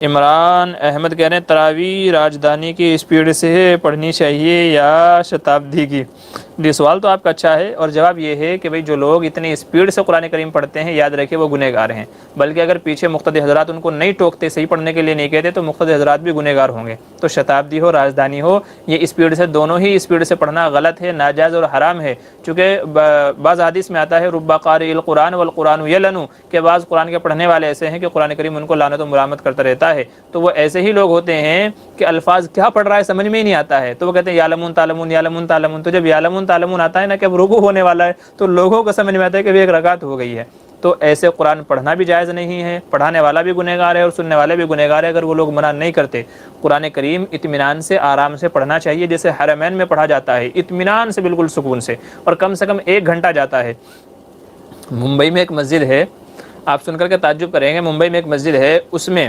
عمران احمد کہہ رہے ہیں تراویح راجدھانی کی اسپیڈ سے پڑھنی چاہیے یا شتابدی کی؟ جی سوال تو آپ کا اچھا ہے، اور جواب یہ ہے کہ بھئی جو لوگ اتنی اسپیڈ سے قرآن کریم پڑھتے ہیں یاد رکھیں وہ گنہگار ہیں، بلکہ اگر پیچھے مقتدی حضرات ان کو نہیں ٹوکتے، صحیح پڑھنے کے لیے نہیں کہتے، تو مقتدی حضرات بھی گنہگار ہوں گے۔ تو شتابدی ہو راجدھانی ہو، یہ اسپیڈ سے دونوں ہی اسپیڈ سے پڑھنا غلط ہے، ناجائز اور حرام ہے، چونکہ بعض حدیث میں آتا ہے رب قارئ القرآن والقرآن یلن، کہ بعض قرآن کے پڑھنے والے ایسے ہیں کہ قرآن کریم ان کو لعنت و ملامت کرتا رہتا ہے۔ تو وہ ایسے ہی لوگ ہوتے ہیں کہ الفاظ کیا پڑھ رہا ہے سمجھ میں ہی نہیں آتا ہے، تو وہ کہتے ہیں یعلمون تعلمون یعلمون تعلمون، تو جب یعلمون تعلمون آتا ہے نا کہ اب رکوع ہونے والا ہے، تو لوگوں کو سمجھ میں آتا ہے کہ ایک رکعت ہو گئی ہے۔ تو ایسے قرآن پڑھنا بھی جائز نہیں ہے، پڑھانے والا بھی گنہگار ہے اور سننے والے بھی گنہگار ہے، اگر وہ لوگ منع نہیں کرتے۔ قرآن کریم اطمینان سے آرام سے پڑھنا چاہیے، جیسے حرمین میں پڑھا جاتا ہے، اطمینان سے، بالکل سکون سے، اور کم سے کم 1 گھنٹہ جاتا ہے۔ ممبئی میں ایک مسجد ہے، آپ سن کر کے تعجب کریں گے، ممبئی میں ایک مسجد ہے، اس میں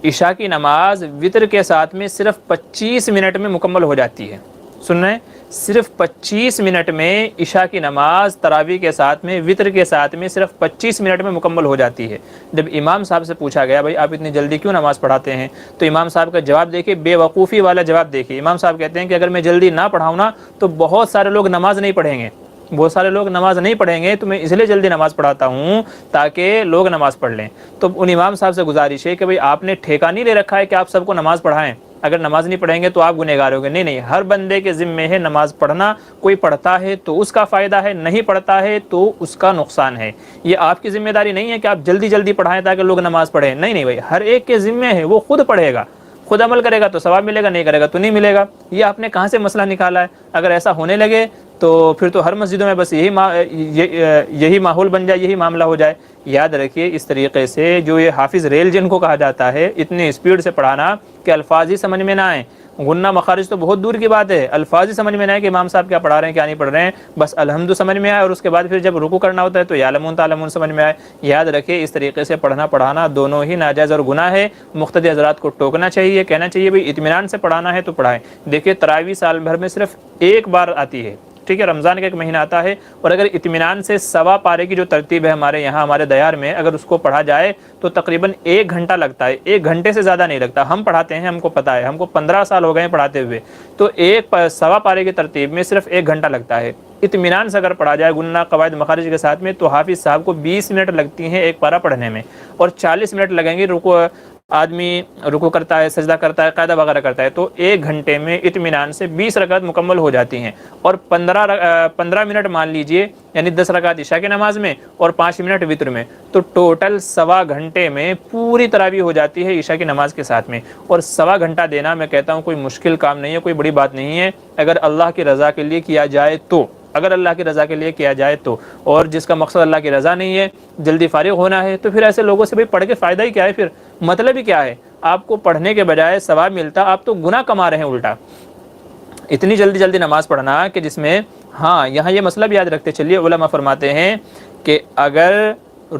عشاء کی نماز وطر کے ساتھ میں صرف 25 منٹ میں مکمل ہو جاتی ہے۔ سن رہے ہیں؟ صرف 25 منٹ میں عشاء کی نماز تراویح کے ساتھ میں، وطر کے ساتھ میں صرف 25 منٹ میں مکمل ہو جاتی ہے۔ جب امام صاحب سے پوچھا گیا بھائی آپ اتنی جلدی کیوں نماز پڑھاتے ہیں، تو امام صاحب کا جواب دیکھیے، بے وقوفی والا جواب دیکھیے۔ امام صاحب کہتے ہیں کہ اگر میں جلدی نہ پڑھاؤں نا تو بہت سارے لوگ نماز نہیں پڑھیں گے، بہت سارے لوگ نماز نہیں پڑھیں گے، تو میں اس لیے جلدی نماز پڑھاتا ہوں تاکہ لوگ نماز پڑھ لیں۔ تو ان امام صاحب سے گزارش ہے کہ بھئی آپ نے ٹھیکہ نہیں لے رکھا ہے کہ آپ سب کو نماز پڑھائیں، اگر نماز نہیں پڑھیں گے تو آپ گنہگار ہوں گے۔ نہیں، ہر بندے کے ذمے ہے نماز پڑھنا، کوئی پڑھتا ہے تو اس کا فائدہ ہے، نہیں پڑھتا ہے تو اس کا نقصان ہے۔ یہ آپ کی ذمہ داری نہیں ہے کہ آپ جلدی جلدی پڑھائیں تاکہ لوگ نماز پڑھیں، نہیں بھائی، ہر ایک کے ذمے ہے، وہ خود پڑھے گا، خود عمل کرے گا تو ثواب ملے گا، نہیں کرے گا تو نہیں ملے گا۔ یہ آپ نے کہاں سے مسئلہ نکالا ہے؟ اگر ایسا ہونے لگے تو پھر تو ہر مسجدوں میں بس یہی ماحول بن جائے، یہی معاملہ ہو جائے۔ یاد رکھیے اس طریقے سے جو یہ حافظ ریل جن کو کہا جاتا ہے، اتنی اسپیڈ سے پڑھانا کہ الفاظ ہی سمجھ میں نہ آئیں، غنہ مخارج تو بہت دور کی بات ہے، الفاظ ہی سمجھ میں نہ آئے کہ امام صاحب کیا پڑھا رہے ہیں کیا نہیں پڑھ رہے ہیں، بس الحمد سمجھ میں آئے، اور اس کے بعد پھر جب رکوع کرنا ہوتا ہے تو یعلمون تعلمون سمجھ میں آئے۔ یاد رکھیے اس طریقے سے پڑھنا پڑھانا دونوں ہی ناجائز اور گناہ ہے۔ مقتدی حضرات کو ٹوکنا چاہیے، کہنا چاہیے بھئی اطمینان سے پڑھانا ہے تو پڑھائیں۔ دیکھیے تراویح سال بھر میں صرف 1 بار آتی ہے، ٹھیک ہے، رمضان کا 1 مہینہ آتا ہے، اور اگر اطمینان سے سوا پارے کی جو ترتیب ہے ہمارے یہاں ہمارے دیار میں، اگر اس کو پڑھا جائے تو تقریباً 1 گھنٹہ لگتا ہے، 1 گھنٹے سے زیادہ نہیں لگتا۔ ہم پڑھاتے ہیں، ہم کو پتہ ہے، ہم کو 15 سال ہو گئے ہیں پڑھاتے ہوئے، تو سوا پارے کی ترتیب میں صرف 1 گھنٹہ لگتا ہے۔ اطمینان سے اگر پڑھا جائے گنہ قواعد مخارج کے ساتھ میں تو حافظ صاحب کو 20 منٹ لگتی ہیں 1 پارہ پڑھنے میں، اور 40 منٹ لگیں گے آدمی رکوع کرتا ہے، سجدہ کرتا ہے، قاعدہ وغیرہ کرتا ہے، تو 1 گھنٹے میں اطمینان سے 20 رکعت مکمل ہو جاتی ہیں، اور 15 منٹ مان لیجئے، یعنی 10 رکعت عشاء کی نماز میں اور 5 منٹ وتر میں، تو ٹوٹل سوا گھنٹے میں پوری تراویح ہو جاتی ہے عشاء کی نماز کے ساتھ میں۔ اور سوا گھنٹہ دینا میں کہتا ہوں کوئی مشکل کام نہیں ہے، کوئی بڑی بات نہیں ہے، اگر اللہ کی رضا کے لیے کیا جائے تو، اگر اللہ کی رضا کے لیے کیا جائے تو۔ اور جس کا مقصد اللہ کی رضا نہیں ہے، جلدی فارغ ہونا ہے، تو پھر ایسے لوگوں سے بھئی پڑھ کے فائدہ ہی کیا ہے، پھر مطلب ہی کیا ہے؟ آپ کو پڑھنے کے بجائے ثواب ملتا، آپ تو گناہ کما رہے ہیں الٹا۔ اتنی جلدی جلدی نماز پڑھنا کہ جس میں، ہاں یہاں یہ مسئلہ بھی یاد رکھتے چلیے، علماء فرماتے ہیں کہ اگر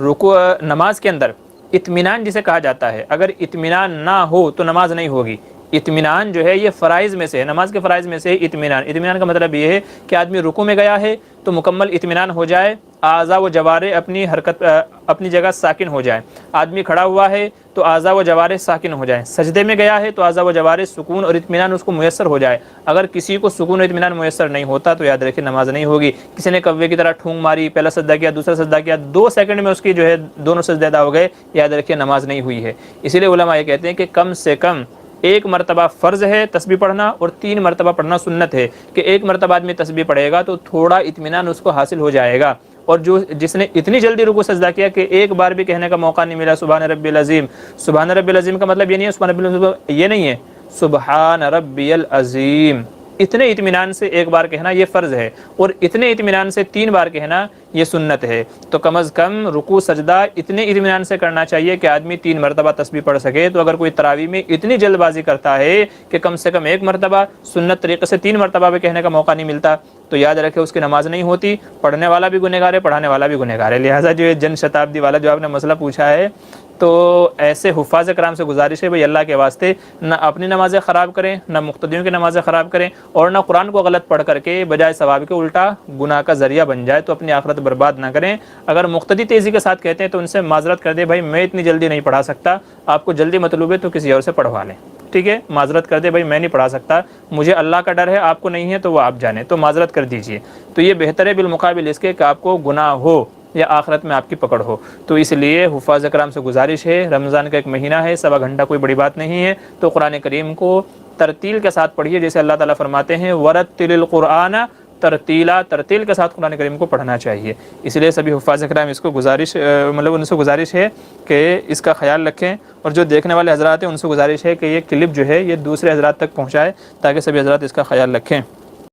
رکوع نماز کے اندر اطمینان جسے کہا جاتا ہے، اگر اطمینان نہ ہو تو نماز نہیں ہوگی۔ اطمینان جو ہے یہ فرائض میں سے ہے، نماز کے فرائض میں سے اطمینان۔ اطمینان کا مطلب یہ ہے کہ آدمی رکوع میں گیا ہے تو مکمل اطمینان ہو جائے، اعضاء و جوارح اپنی جگہ ساکن ہو جائے۔ آدمی کھڑا ہوا ہے تو اعضاء و جوارح ساکن ہو جائیں، سجدے میں گیا ہے تو اعضاء و جوارح سکون اور اطمینان اس کو میسر ہو جائے۔ اگر کسی کو سکون اور اطمینان میسر نہیں ہوتا تو یاد رکھیں نماز نہیں ہوگی۔ کسی نے کوے کی طرح ٹھونگ ماری، پہلا سجدہ کیا، دوسرا سجدہ کیا، 2 سیکنڈ میں اس کی جو ہے دونوں سجدے ادا ہو گئے، یاد رکھیں نماز نہیں ہوئی ہے۔ اسی لیے علماء یہ کہتے ہیں کہ کم سے کم 1 مرتبہ فرض ہے تسبیح پڑھنا، اور 3 مرتبہ پڑھنا سنت ہے، کہ 1 مرتبہ آدمی تسبیح پڑھے گا تو تھوڑا اطمینان اس کو حاصل ہو جائے گا۔ اور جس نے اتنی جلدی رکوع سجدہ کیا کہ 1 بار بھی کہنے کا موقع نہیں ملا سبحان ربی العظیم، سبحان ربی العظیم کا مطلب یہ نہیں ہے سبحان ربی العظیم، یہ نہیں ہے، سبحان ربی العظیم، اتنے اطمینان سے 1 بار کہنا یہ فرض ہے، اور اتنے اطمینان سے 3 بار کہنا یہ سنت ہے۔ تو کم از کم رکوع سجدہ اتنے اطمینان سے کرنا چاہیے کہ آدمی 3 مرتبہ تسبیح پڑھ سکے۔ تو اگر کوئی تراویح میں اتنی جلد بازی کرتا ہے کہ کم سے کم 1 مرتبہ، سنت طریقے سے 3 مرتبہ بھی کہنے کا موقع نہیں ملتا، تو یاد رکھے اس کی نماز نہیں ہوتی، پڑھنے والا بھی گنہگار ہے، پڑھانے والا بھی گنہگار ہے۔ لہٰذا جو جن شتابدی والا جو آپ نے مسئلہ پوچھا ہے، تو ایسے حفاظ کرام سے گزارش ہے بھئی اللہ کے واسطے نہ اپنی نمازیں خراب کریں، نہ مقتدیوں کی نمازیں خراب کریں، اور نہ قرآن کو غلط پڑھ کر کے بجائے ثواب کے الٹا گناہ کا ذریعہ بن جائے تو اپنی آخرت برباد نہ کریں۔ اگر مقتدی تیزی کے ساتھ کہتے ہیں تو ان سے معذرت کر دیں، بھائی میں اتنی جلدی نہیں پڑھا سکتا، آپ کو جلدی مطلوب ہے تو کسی اور سے پڑھوا لیں، ٹھیک ہے، معذرت کر دے بھائی میں نہیں پڑھا سکتا، مجھے اللہ کا ڈر ہے، آپ کو نہیں ہے تو وہ آپ جانیں، تو معذرت کر دیجئے۔ تو یہ بہتر ہے بالمقابل اس کے کہ آپ کو گناہ ہو یا آخرت میں آپ کی پکڑ ہو۔ تو اس لیے حفاظ کرام سے گزارش ہے، رمضان کا ایک مہینہ ہے، 1.25 گھنٹہ کوئی بڑی بات نہیں ہے، تو قرآن کریم کو ترتیل کے ساتھ پڑھیے، جیسے اللہ تعالیٰ فرماتے ہیں وَرَتِّلِ الْقُرْآنَ ترتیلا، ترتیل کے ساتھ قرآن کریم کو پڑھنا چاہیے۔ اس لیے سبھی حفاظ کرام اس کو گزارش ان سے گزارش ہے کہ اس کا خیال رکھیں، اور جو دیکھنے والے حضرات ہیں ان سے گزارش ہے کہ یہ کلپ جو ہے یہ دوسرے حضرات تک پہنچائے تاکہ سبھی حضرات اس کا خیال رکھیں۔